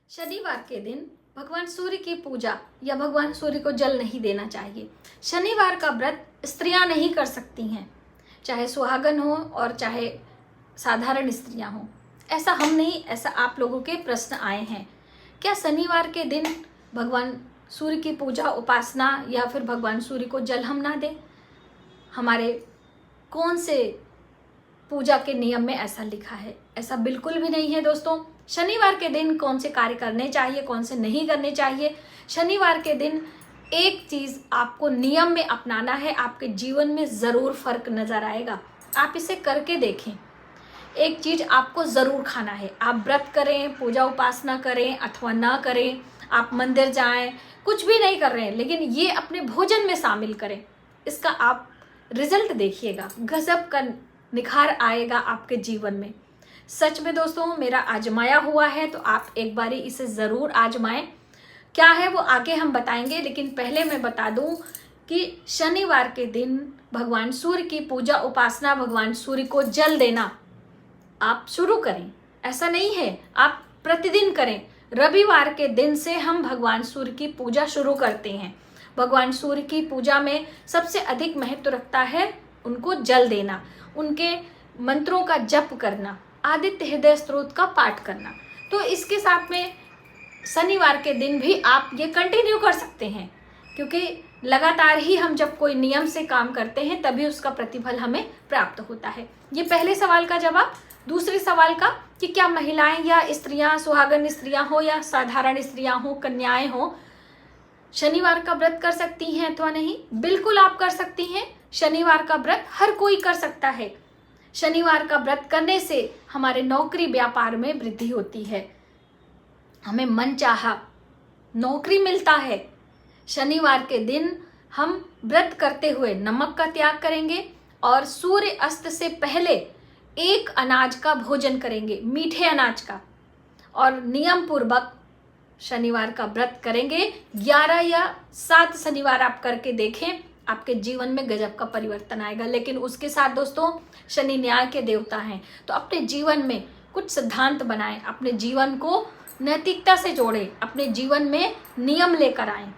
शनिवार के दिन भगवान सूर्य की पूजा या भगवान सूर्य को जल नहीं देना चाहिए। शनिवार का व्रत स्त्रियां नहीं कर सकती हैं, चाहे सुहागन हो और चाहे साधारण स्त्रियां हो। ऐसा हम नहीं, ऐसा आप लोगों के प्रश्न आए हैं। क्या शनिवार के दिन भगवान सूर्य की पूजा उपासना या फिर भगवान सूर्य को जल हम ना दें? हमारे कौन से पूजा के नियम में ऐसा लिखा है? ऐसा बिल्कुल भी नहीं है दोस्तों। शनिवार के दिन कौन से कार्य करने चाहिए, कौन से नहीं करने चाहिए, शनिवार के दिन एक चीज आपको नियम में अपनाना है, आपके जीवन में जरूर फर्क नजर आएगा। आप इसे करके देखें। एक चीज आपको जरूर खाना है। आप व्रत करें, पूजा उपासना करें अथवा ना करें, आप मंदिर जाएं, कुछ भी नहीं कर रहे हैं, लेकिन ये अपने भोजन में शामिल करें। इसका आप रिजल्ट देखिएगा, गजब का निखार आएगा आपके जीवन में। सच में दोस्तों, मेरा आजमाया हुआ है, तो आप एक बारी इसे जरूर आजमाएं। क्या है वो आगे हम बताएंगे, लेकिन पहले मैं बता दूं कि शनिवार के दिन भगवान सूर्य की पूजा उपासना, भगवान सूर्य को जल देना आप शुरू करें। ऐसा नहीं है, आप प्रतिदिन करें। रविवार के दिन से हम भगवान सूर्य की पूजा शुरू करते हैं। भगवान सूर्य की पूजा में सबसे अधिक महत्व रखता है उनको जल देना, उनके मंत्रों का जप करना, आदित्य हृदय स्तोत्र का पाठ करना। तो इसके साथ में शनिवार के दिन भी आप ये कंटिन्यू कर सकते हैं, क्योंकि लगातार ही हम जब कोई नियम से काम करते हैं तभी उसका प्रतिफल हमें प्राप्त होता है। ये पहले सवाल का जवाब। दूसरे सवाल का कि क्या महिलाएं या स्त्रियां, सुहागन स्त्रियां हो या साधारण स्त्रियां हो, कन्याएं हो, शनिवार का व्रत कर सकती हैं अथवा नहीं? बिल्कुल आप कर सकती हैं। शनिवार का व्रत हर कोई कर सकता है। शनिवार का व्रत करने से हमारे नौकरी व्यापार में वृद्धि होती है, हमें मनचाहा नौकरी मिलता है। शनिवार के दिन हम व्रत करते हुए नमक का त्याग करेंगे और सूर्य अस्त से पहले एक अनाज का भोजन करेंगे, मीठे अनाज का, और नियम पूर्वक शनिवार का व्रत करेंगे। 11 या 7 शनिवार आप करके देखें, आपके जीवन में गजब का परिवर्तन आएगा। लेकिन उसके साथ दोस्तों, शनि न्याय के देवता हैं, तो अपने जीवन में कुछ सिद्धांत बनाएं, अपने जीवन को नैतिकता से जोड़ें, अपने जीवन में नियम लेकर आएं,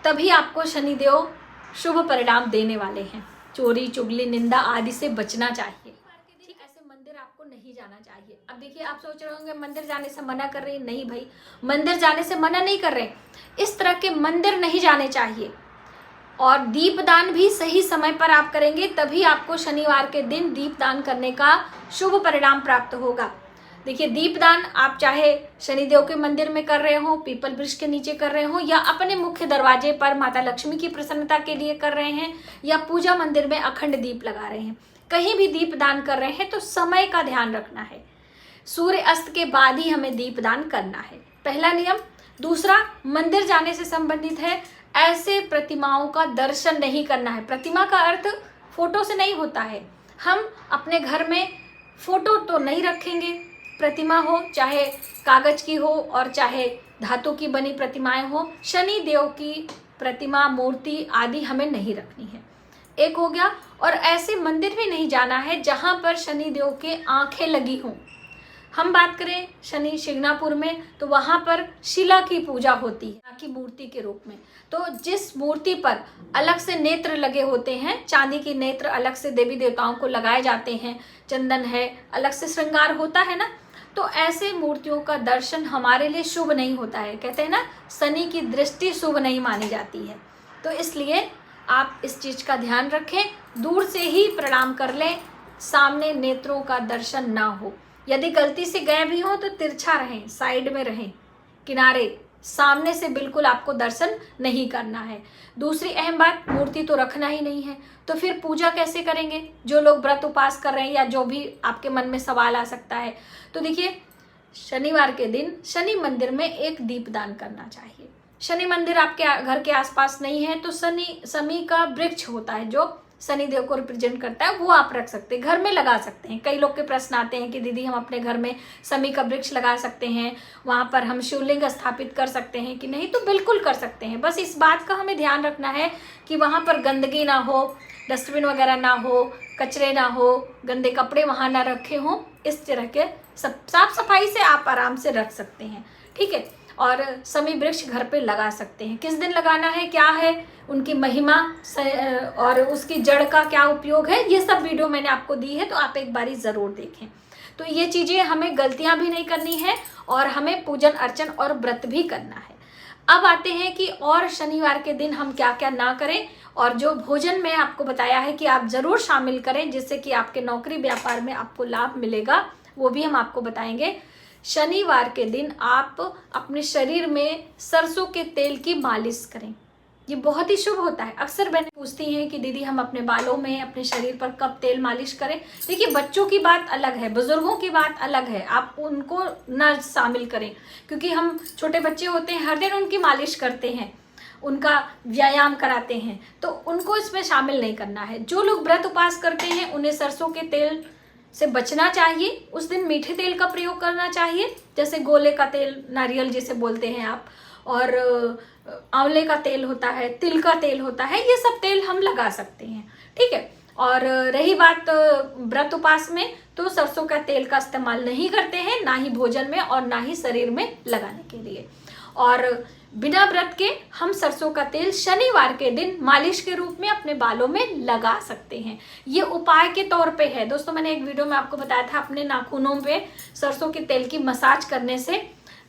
तभी आपको शनिदेव शुभ परिणाम देने वाले हैं। चोरी चुगली निंदा आदि से बचना चाहिए। ठीक, ऐसे मंदिर आपको नहीं जाना चाहिए। अब देखिए, आप सोच रहे होंगे मंदिर जाने से मना कर रहे हैं। नहीं भाई, मंदिर जाने से मना नहीं कर रहे, इस तरह के मंदिर नहीं जाने चाहिए। और दीपदान भी सही समय पर आप करेंगे, तभी आपको शनिवार के दिन दीपदान करने का शुभ परिणाम प्राप्त होगा। देखिए, दीपदान आप चाहे शनिदेव के मंदिर में कर रहे हो, पीपल वृक्ष के नीचे कर रहे हो, या अपने मुख्य दरवाजे पर माता लक्ष्मी की प्रसन्नता के लिए कर रहे हैं, या पूजा मंदिर में अखंड दीप लगा रहे हैं, कहीं भी दीपदान कर रहे हैं तो समय का ध्यान रखना है। सूर्य अस्त के बाद ही हमें दीपदान करना है, पहला नियम। दूसरा, मंदिर जाने से संबंधित है, ऐसे प्रतिमाओं का दर्शन नहीं करना है। प्रतिमा का अर्थ फोटो से नहीं होता है। हम अपने घर में फोटो तो नहीं रखेंगे। प्रतिमा हो, चाहे कागज की हो और चाहे धातु की बनी प्रतिमाएं हो, शनि देव की प्रतिमा, मूर्ति आदि हमें नहीं रखनी है। एक हो गया। और ऐसे मंदिर भी नहीं जाना है जहां पर शनि देव के आंखें लगी हों। हम बात करें शनि शिंगणापुर में, तो वहां पर शिला की पूजा होती है की मूर्ति के रूप में। तो जिस मूर्ति पर अलग से नेत्र लगे होते हैं, चांदी की नेत्र अलग से देवी देवताओं को लगाए जाते हैं, चंदन है, अलग से श्रृंगार होता है ना, तो ऐसे मूर्तियों का दर्शन हमारे लिए शुभ नहीं होता है। कहते हैं ना, शनि की दृष्टि शुभ नहीं मानी जाती है। तो इसलिए आप इस चीज का ध्यान रखें, दूर से ही प्रणाम कर लें, सामने नेत्रों का दर्शन ना हो। यदि गलती से गए भी हो तो तिरछा रहें, साइड में रहें, किनारे, सामने से बिल्कुल आपको दर्शन नहीं करना है। दूसरी अहम बात, मूर्ति तो रखना ही नहीं है, तो फिर पूजा कैसे करेंगे? जो लोग व्रत उपास कर रहे हैं, या जो भी आपके मन में सवाल आ सकता है, तो देखिए, शनिवार के दिन शनि मंदिर में एक दीपदान करना चाहिए। शनि मंदिर आपके घर के आसपास नहीं है तो शमी का वृक्ष होता है जो शनिदेव को रिप्रेजेंट करता है, वो आप रख सकते हैं, घर में लगा सकते हैं। कई लोग के प्रश्न आते हैं कि दीदी हम अपने घर में शमी का वृक्ष लगा सकते हैं, वहां पर हम शिवलिंग स्थापित कर सकते हैं कि नहीं? तो बिल्कुल कर सकते हैं। बस इस बात का हमें ध्यान रखना है कि वहां पर गंदगी ना हो, डस्टबिन वगैरह ना हो, कचरे ना हो, गंदे कपड़े वहां ना रखे हों। इस तरह के सब साफ सफाई से आप आराम से रख सकते हैं। ठीक है। और समी वृक्ष घर पे लगा सकते हैं। किस दिन लगाना है, क्या है उनकी महिमा और उसकी जड़ का क्या उपयोग है, ये सब वीडियो मैंने आपको दी है, तो आप एक बारी ज़रूर देखें। तो ये चीज़ें हमें गलतियां भी नहीं करनी है और हमें पूजन अर्चन और व्रत भी करना है। अब आते हैं कि और शनिवार के दिन हम क्या क्या ना करें, और जो भोजन में आपको बताया है कि आप ज़रूर शामिल करें जिससे कि आपके नौकरी व्यापार में आपको लाभ मिलेगा, वो भी हम आपको बताएंगे। शनिवार के दिन आप अपने शरीर में सरसों के तेल की मालिश करें, ये बहुत ही शुभ होता है। अक्सर बहनें पूछती हैं कि दीदी हम अपने बालों में, अपने शरीर पर कब तेल मालिश करें। देखिए, बच्चों की बात अलग है, बुजुर्गों की बात अलग है, आप उनको ना शामिल करें, क्योंकि हम छोटे बच्चे होते हैं, हर दिन उनकी मालिश करते हैं, उनका व्यायाम कराते हैं, तो उनको इसमें शामिल नहीं करना है। जो लोग व्रत उपवास करते हैं उन्हें सरसों के तेल से बचना चाहिए। उस दिन मीठे तेल का प्रयोग करना चाहिए, जैसे गोले का तेल, नारियल जिसे बोलते हैं आप, और आंवले का तेल होता है, तिल का तेल होता है, ये सब तेल हम लगा सकते हैं, ठीक है। और रही बात व्रत उपवास में, तो सरसों का तेल का इस्तेमाल नहीं करते हैं, ना ही भोजन में और ना ही शरीर में लगाने के लिए। और बिना व्रत के हम सरसों का तेल शनिवार के दिन मालिश के रूप में अपने बालों में लगा सकते हैं। ये उपाय के तौर पे है दोस्तों। मैंने एक वीडियो में आपको बताया था, अपने नाखूनों पे सरसों के तेल की मसाज करने से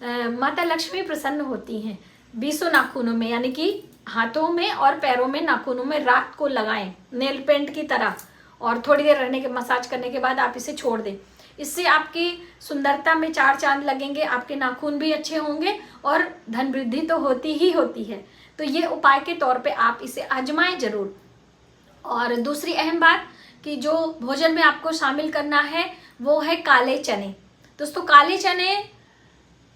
माता लक्ष्मी प्रसन्न होती हैं। 20 नाखूनों में, यानी कि हाथों में और पैरों में, नाखूनों में रात को लगाएं नेल पेंट की तरह, और थोड़ी देर रहने के मसाज करने के बाद आप इसे छोड़ दें। इससे आपकी सुंदरता में 4 चांद लगेंगे, आपके नाखून भी अच्छे होंगे और धन वृद्धि तो होती ही होती है। तो ये उपाय के तौर पे आप इसे आजमाएं जरूर। और दूसरी अहम बात कि जो भोजन में आपको शामिल करना है वो है काले चने। दोस्तों, काले चने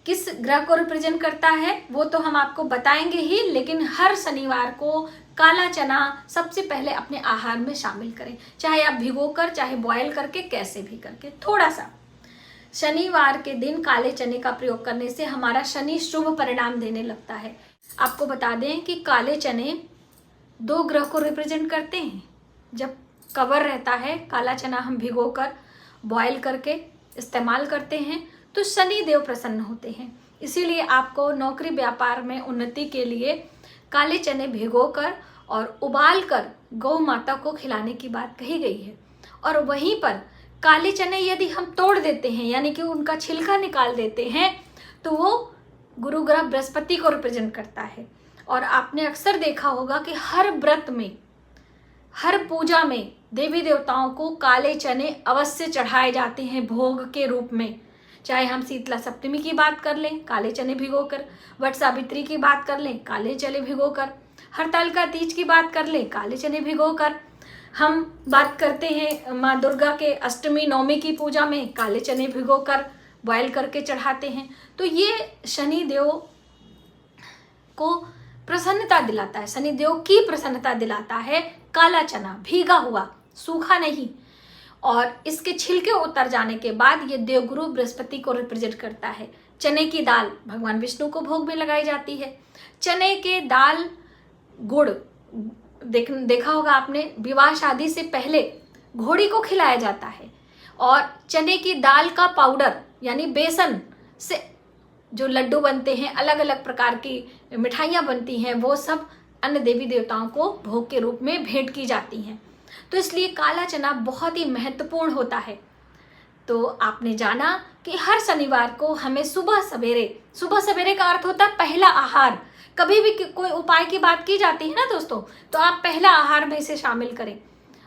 किस ग्रह को रिप्रेजेंट करता है वो तो हम आपको बताएंगे ही, लेकिन हर शनिवार को काला चना सबसे पहले अपने आहार में शामिल करें, चाहे आप भिगोकर, चाहे बॉयल करके, कैसे भी करके थोड़ा सा। शनिवार के दिन काले चने का प्रयोग करने से हमारा शनि शुभ परिणाम देने लगता है। आपको बता दें कि काले चने 2 ग्रह को रिप्रेजेंट करते हैं। जब कवर रहता है, काला चना हम भिगोकर बॉयल करके इस्तेमाल करते हैं तो शनि देव प्रसन्न होते हैं। इसीलिए आपको नौकरी व्यापार में उन्नति के लिए काले चने भिगोकर और उबालकर गौ माता को खिलाने की बात कही गई है। और वहीं पर काले चने यदि हम तोड़ देते हैं, यानी कि उनका छिलका निकाल देते हैं, तो वो गुरु ग्रह बृहस्पति को रिप्रेजेंट करता है। और आपने अक्सर देखा होगा कि हर व्रत में, हर पूजा में देवी देवताओं को काले चने अवश्य चढ़ाए जाते हैं भोग के रूप में। चाहे हम शीतला सप्तमी की बात कर लें, काले चने भिगोकर, वट सावित्री की बात कर लें, काले चने भिगोकर, हरतालिका तीज की बात कर लें, काले चने भिगोकर, हम बात करते हैं माँ दुर्गा के अष्टमी नवमी की पूजा में काले चने भिगोकर बॉयल करके चढ़ाते हैं। तो ये शनि देव को प्रसन्नता दिलाता है, शनि देव की प्रसन्नता दिलाता है काला चना, भीगा हुआ, सूखा नहीं। और इसके छिलके उतर जाने के बाद ये देवगुरु बृहस्पति को रिप्रेजेंट करता है। चने की दाल भगवान विष्णु को भोग में लगाई जाती है। चने के दाल गुड़ देखा होगा आपने, विवाह शादी से पहले घोड़ी को खिलाया जाता है। और चने की दाल का पाउडर यानी बेसन से जो लड्डू बनते हैं, अलग अलग प्रकार की मिठाइयाँ बनती हैं, वो सब अन्य देवी देवताओं को भोग के रूप में भेंट की जाती हैं। तो इसलिए काला चना बहुत ही महत्वपूर्ण होता है। तो आपने जाना कि हर शनिवार को हमें सुबह सवेरे का अर्थ होता है पहला आहार। कभी भी कोई उपाय की बात की जाती है ना दोस्तों, तो आप पहला आहार में इसे शामिल करें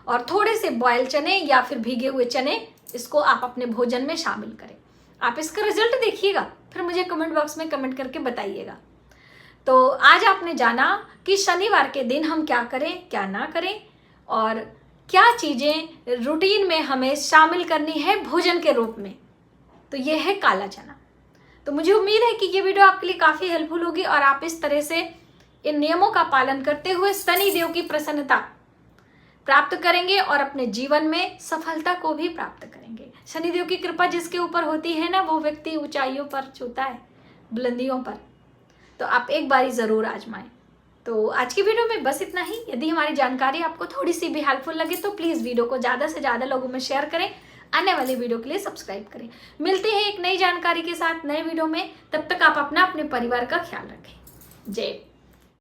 और थोड़े से बॉयल चने या फिर भीगे हुए चने, इसको आप अपने भोजन में शामिल करें। आप इसका रिजल्ट देखिएगा, फिर मुझे कमेंट बॉक्स में कमेंट करके बताइएगा। तो आज आपने जाना कि शनिवार के दिन हम क्या करें, क्या ना करें, और क्या चीज़ें रूटीन में हमें शामिल करनी है भोजन के रूप में। तो ये है काला चना। तो मुझे उम्मीद है कि ये वीडियो आपके लिए काफ़ी हेल्पफुल होगी और आप इस तरह से इन नियमों का पालन करते हुए शनि देव की प्रसन्नता प्राप्त करेंगे और अपने जीवन में सफलता को भी प्राप्त करेंगे। शनि देव की कृपा जिसके ऊपर होती है ना, वो व्यक्ति ऊंचाइयों पर छूता है, बुलंदियों पर। तो आप एक बारी ज़रूर आजमाएं। तो आज की वीडियो में बस इतना ही। यदि हमारी जानकारी आपको थोड़ी सी भी हेल्पफुल लगे तो प्लीज़ वीडियो को ज़्यादा से ज़्यादा लोगों में शेयर करें, आने वाली वीडियो के लिए सब्सक्राइब करें। मिलते हैं एक नई जानकारी के साथ नए वीडियो में। तब तक आप अपने परिवार का ख्याल रखें। जय